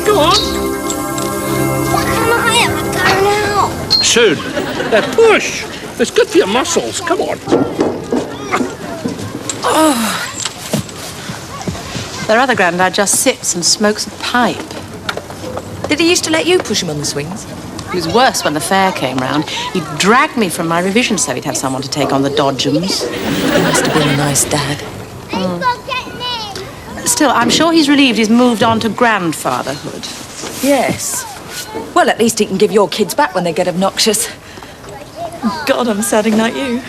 Go on. Can I have a go now? Soon. Push. It's good for your muscles. Come on. Their other granddad just sits and smokes a pipe. Did he used to let you push him on the swings? It was worse when the fair came round. He'd drag me from my revision so he'd have someone to take on the dodgems. He must have been a nice dad. Still, I'm sure he's relieved he's moved on to grandfatherhood. Yes. Well, at least he can give your kids back when they get obnoxious. God, I'm sounding like you. You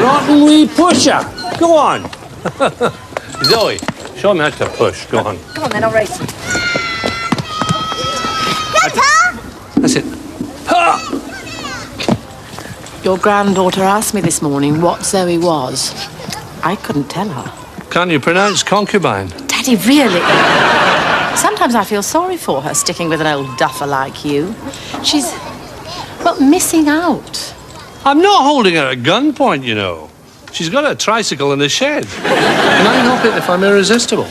rotten wee pusher. Go on. Zoe, show him how to push. Go on. Come on then, I'll race you. That's it. Ha! Your granddaughter asked me this morning what Zoe was. I couldn't tell her. Can you pronounce concubine? Daddy, really? Sometimes I feel sorry for her, sticking with an old duffer like you. She's, well, missing out. I'm not holding her at gunpoint, you know. She's got a tricycle in the shed. Can I help it if I'm irresistible?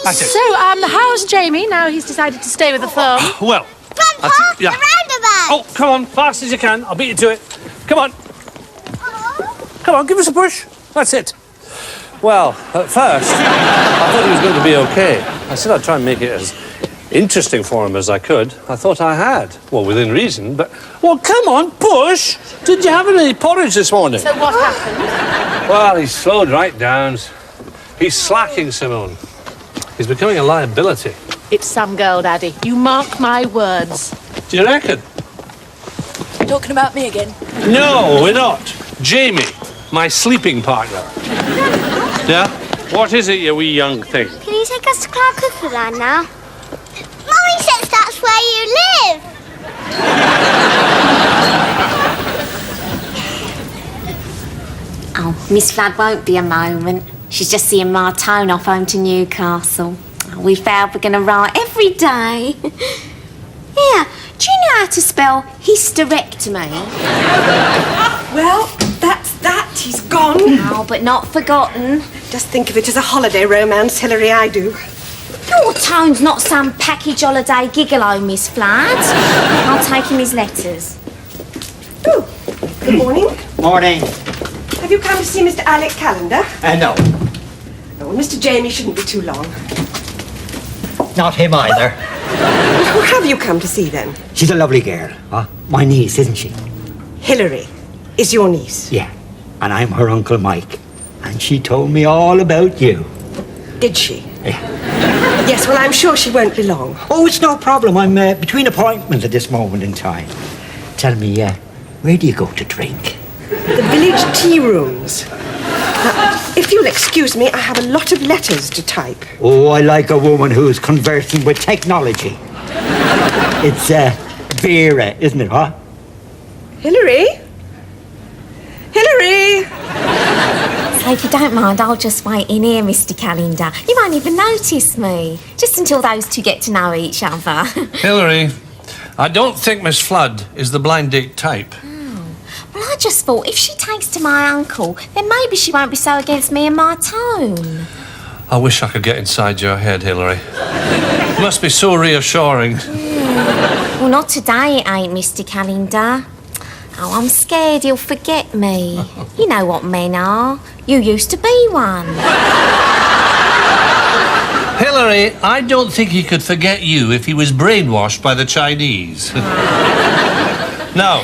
That's it. So, how's Jamie now he's decided to stay with the firm? Well, Grandpa, the roundabout. Oh, come on, fast as you can. I'll beat you to it. Come on. Come on, give us a push. That's it. Well, at first, I thought he was going to be okay. I said I'd try and make it as interesting for him as I could. I thought I had. Well, within reason, but... Well, come on, push! Did you have any porridge this morning? So what happened? Well, he's slowed right down. He's slacking, Simone. He's becoming a liability. It's some girl, Daddy. You mark my words. Do you reckon? Talking about me again? No, we're not. Jamie, my sleeping partner. Yeah? What is it, you wee young thing? Can you take us to Clark Cooker Land now? Mummy says that's where you live. Oh, Miss Flood won't be a moment. She's just seeing Martone off home to Newcastle. Oh, we vowed we're going to write every day. Yeah, do you know how to spell hysterectomy? Well, that's that. He's gone. Oh, but not forgotten. Just think of it as a holiday romance, Hilary, I do. Your tone's not some package holiday gigolo, Miss Flood. I'll take him his letters. Oh, good morning. Morning. Have you come to see Mr. Alec Callender? No, Oh, Mr. Jamie shouldn't be too long. not him either. Who have you come to see, then? She's a lovely girl, huh? My niece, isn't she? Hilary is your niece. Yeah, and I'm her Uncle Mike. And she told me all about you. Did she? Yeah. Yes, well, I'm sure she won't be long. Oh, it's no problem. I'm between appointments at this moment in time. Tell me, where do you go to drink? The village tea rooms. If you'll excuse me, I have a lot of letters to type. Oh, I like a woman who's conversing with technology. It's Vera, isn't it, huh? Hilary? Hilary! So if you don't mind, I'll just wait in here, Mr. Callender. You won't even notice me. Just until those two get to know each other. Hilary, I don't think Miss Flood is the blind date type. Well, I just thought if she takes to my uncle, then maybe she won't be so against me and my tone. I wish I could get inside your head, Hilary. It must be so reassuring. Well, not today, it ain't, Mr. Callender. Oh, I'm scared he'll forget me. You know what men are. You used to be one. Hilary, I don't think he could forget you if he was brainwashed by the Chinese. Now,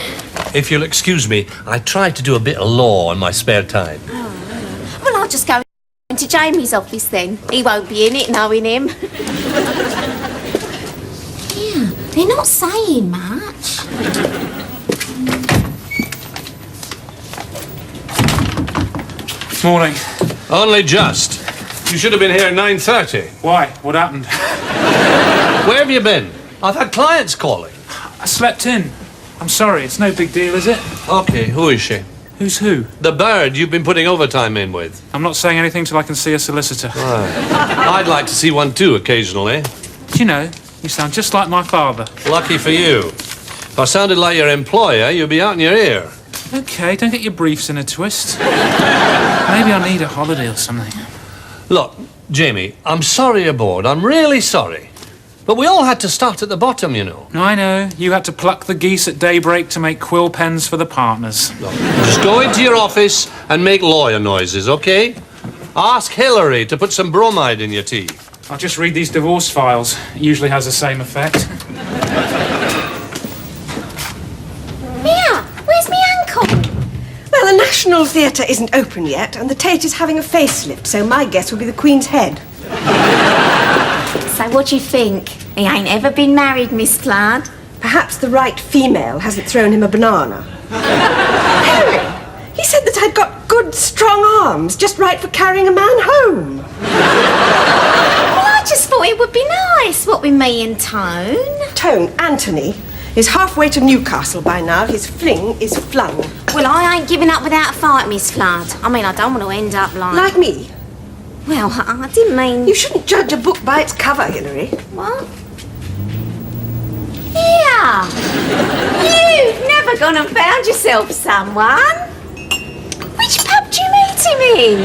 if you'll excuse me, I try to do a bit of law in my spare time. Well, I'll just go into Jamie's office then. He won't be in it, knowing him. Yeah, they're not saying much. Morning. Only just. You should have been here at 9:30. Why? What happened? Where have you been? I've had clients calling. I slept in. I'm sorry, it's no big deal, is it? Okay, who is she? Who's who? The bird you've been putting overtime in with. I'm not saying anything till I can see a solicitor. I'd like to see one too occasionally. Do you know, you sound just like my father. Lucky for you. If I sounded like your employer, you'd be out in your ear. Okay, don't get your briefs in a twist. Maybe I need a holiday or something. Look, Jamie, I'm sorry you're bored. I'm really sorry. But we all had to start at the bottom, you know. I know. You had to pluck the geese at daybreak to make quill pens for the partners. Look, just go into your office and make lawyer noises, OK? Ask Hilary to put some bromide in your tea. I'll just read these divorce files. It usually has the same effect. Mia, where's me uncle? Well, the National Theatre isn't open yet, and the Tate is having a facelift, so my guess will be the Queen's head. So what do you think? He ain't ever been married, Miss Flood. Perhaps the right female hasn't thrown him a banana. Henry, he said that I'd got good, strong arms, just right for carrying a man home. Well, I just thought it would be nice, what with me and Tone. Tone, Anthony, is halfway to Newcastle by now. His fling is flung. Well, I ain't giving up without a fight, Miss Flood. I mean, I don't want to end up like... Like me. Well, I didn't mean... You shouldn't judge a book by its cover, Hilary. What? Here! You've never gone and found yourself someone. Which pub do you meet him in?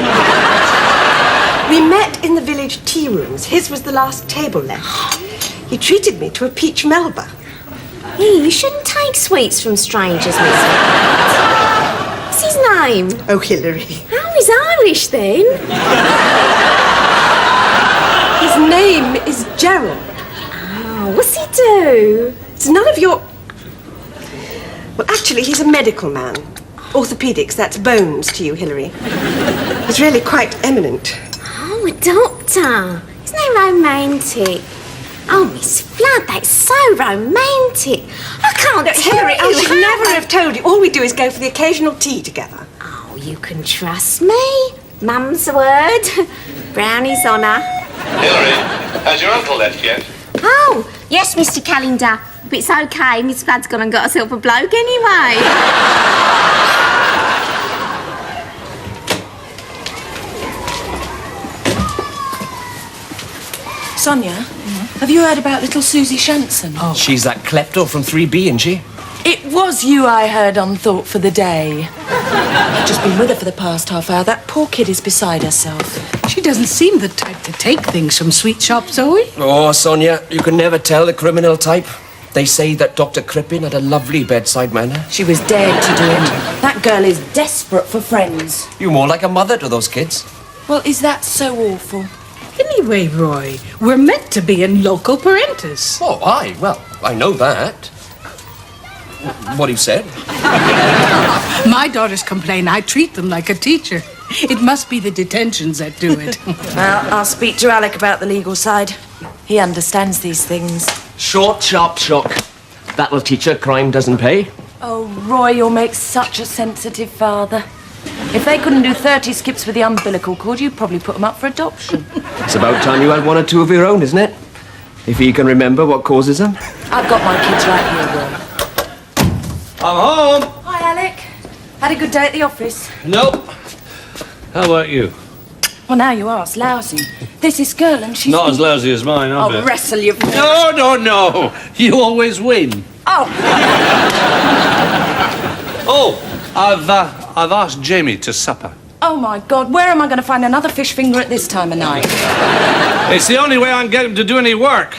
We met in the village tea rooms. His was the last table left. He treated me to a peach melba. You shouldn't take sweets from strangers, Miss Flood. What's his name? Oh, Hilary. Oh, he's Irish then. His name is Gerald. Oh, what's he do? It's none of your... Well, actually, he's a medical man. Orthopedics, that's bones to you, Hilary. He's really quite eminent. Oh, a doctor. Isn't he romantic? Oh, Miss Flood, that's so romantic. I can't tell Hilary, you I should how never have told you. All we do is go for the occasional tea together. Oh, you can trust me. Mum's word. Brownie's honour. Hilary, has your uncle left yet? Oh, yes, Mr. Calendar. But it's okay. Miss Flood's gone and got herself a bloke anyway. Sonia, have you heard about little Susie Shanson? Oh. She's that klepto from 3B, isn't she? It was you I heard on Thought for the Day. I've just been with her for the past half hour. That poor kid is beside herself. She doesn't seem the type to take things from sweet shop, Zoe. Oh, Sonia, you can never tell the criminal type. They say that Dr. Crippen had a lovely bedside manner. She was dared to do it. That girl is desperate for friends. You're more like a mother to those kids. Well, is that so awful? Anyway, Roy, we're meant to be in local parentis. Oh, aye, well, I know that. What he said? My daughters complain I treat them like a teacher. It must be the detentions that do it. Well, I'll speak to Alec about the legal side. He understands these things. Short, sharp shock. That'll teach her crime doesn't pay. Oh, Roy, you'll make such a sensitive father. If they couldn't do 30 skips with the umbilical cord, you'd probably put them up for adoption. It's about time you had one or two of your own, isn't it? If he can remember what causes them. I've got my kids right here, Roy. I'm home. Hi, Alec. Had a good day at the office? Nope. How about you? Well, now you ask. Lousy. There's this girl and she's... Not as lousy as mine, I I'll bet. wrestle you. No. You always win. Oh. Oh, I've asked Jamie to supper. Oh, my God. Where am I going to find another fish finger at this time of night? It's the only way I can get him to do any work.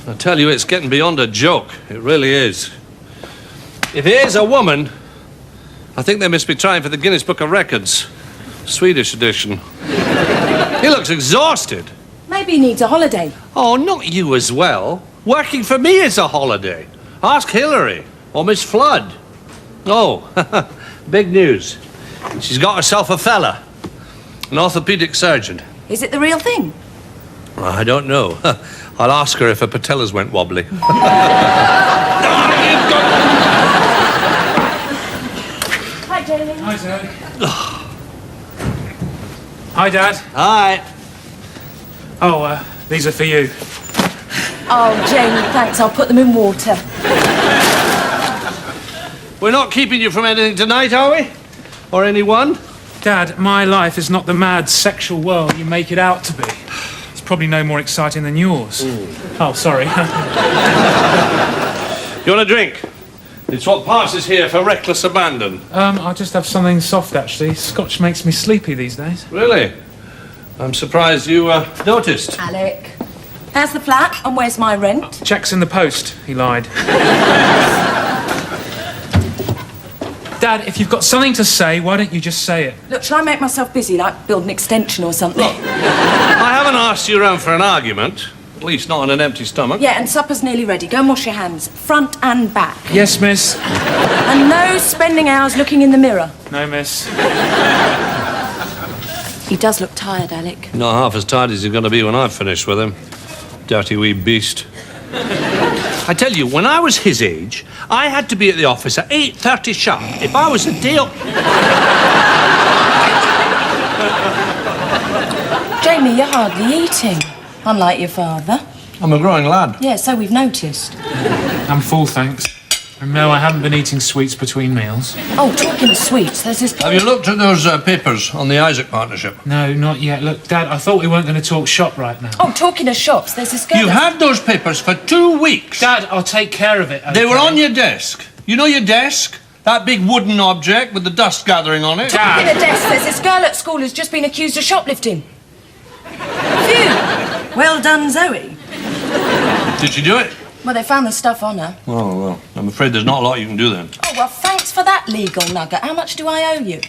I tell you, it's getting beyond a joke. It really is. If he is a woman, I think they must be trying for the Guinness Book of Records. Swedish edition. He looks exhausted. Maybe he needs a holiday. Oh, not you as well. Working for me is a holiday. Ask Hilary or Miss Flood. Oh, big news. She's got herself a fella. An orthopedic surgeon. Is it the real thing? Well, I don't know. I'll ask her if her patellas went wobbly. Hi, Jamie. Hi, Zoe. Hi, Dad. Hi. Oh, these are for you. Oh, Jamie, thanks. I'll put them in water. We're not keeping you from anything tonight, are we? Or anyone? Dad, my life is not the mad sexual world you make it out to be. It's probably no more exciting than yours. Oh, sorry. You want a drink? It's what passes here for reckless abandon. I'll just have something soft, actually. Scotch makes me sleepy these days. Really? I'm surprised you noticed. Alec, how's the flat and where's my rent? Check's in the post, he lied. Dad, if you've got something to say, why don't you just say it? Look, shall I make myself busy, like build an extension or something? I haven't asked you around for an argument. At least not on an empty stomach. Yeah, and supper's nearly ready. Go and wash your hands, front and back. Yes, miss. And no spending hours looking in the mirror. No, miss. He does look tired, Alec. Not half as tired as he's going to be when I've finished with him. Dirty wee beast. I tell you, when I was his age, I had to be at the office at 8:30 sharp. If I was a day up... Jamie, you're hardly eating. Unlike your father. I'm a growing lad. Yeah, so we've noticed. I'm full, thanks. And no, I haven't been eating sweets between meals. Oh, talking of sweets, there's this... Have you looked at those papers on the Isaac partnership? No, not yet. Look, Dad, I thought we weren't going to talk shop right now. Oh, talking of shops, there's this girl... You've had those papers for 2 weeks. Dad, I'll take care of it. Okay? They were on your desk. You know your desk? That big wooden object with the dust gathering on it? Talking of desk, there's this girl at school who's just been accused of shoplifting. Phew! Well done, Zoe. Did she do it? Well, they found the stuff on her. Oh, well, I'm afraid there's not a lot you can do then. Oh, well, thanks for that legal nugget. How much do I owe you?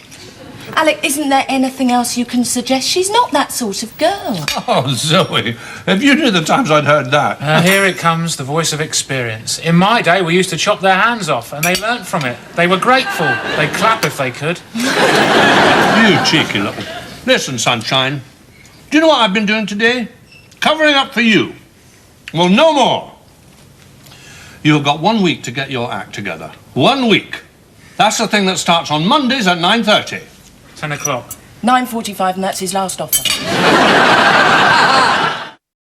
Alec, isn't there anything else you can suggest? She's not that sort of girl. Oh, Zoe, if you knew the times I'd heard that. Here it comes, the voice of experience. In my day, we used to chop their hands off, and they learnt from it. They were grateful. They'd clap if they could. You cheeky little... Listen, sunshine. Do you know what I've been doing today? Covering up for you. Well, no more. You've got 1 week to get your act together. 1 week. That's the thing that starts on Mondays at 9:30. 10 o'clock. 9:45, and that's his last offer.